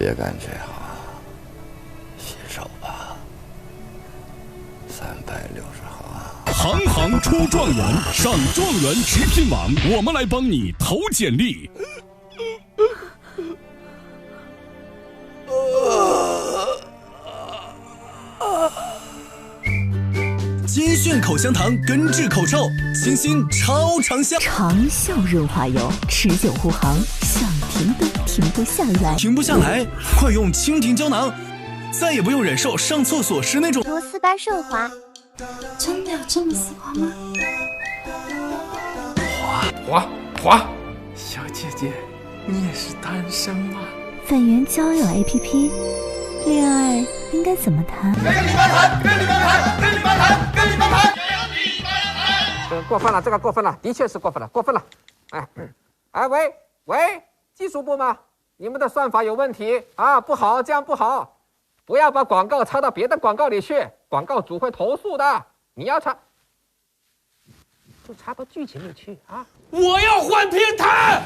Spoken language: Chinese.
别干这行，洗手吧。360行。行行出状元，上状元直聘网，我们来帮你投简历。金炫口香糖根治口臭，清新超长效，长效润滑油，持久护航，想停都停不下来。停不下来，快用蜻蜓胶囊，再也不用忍受上厕所时那种螺丝般顺滑。真的有这么丝滑吗？滑，小姐姐，你也是单身吗？粉圆交友 APP， 恋爱应该怎么谈？跟你们谈！过分了，这个过分了，的确是过分了。喂，技术部吗？你们的算法有问题啊，不好，这样不好，不要把广告插到别的广告里去，广告主会投诉的。你要插，就插到剧情里去啊。我要换平台。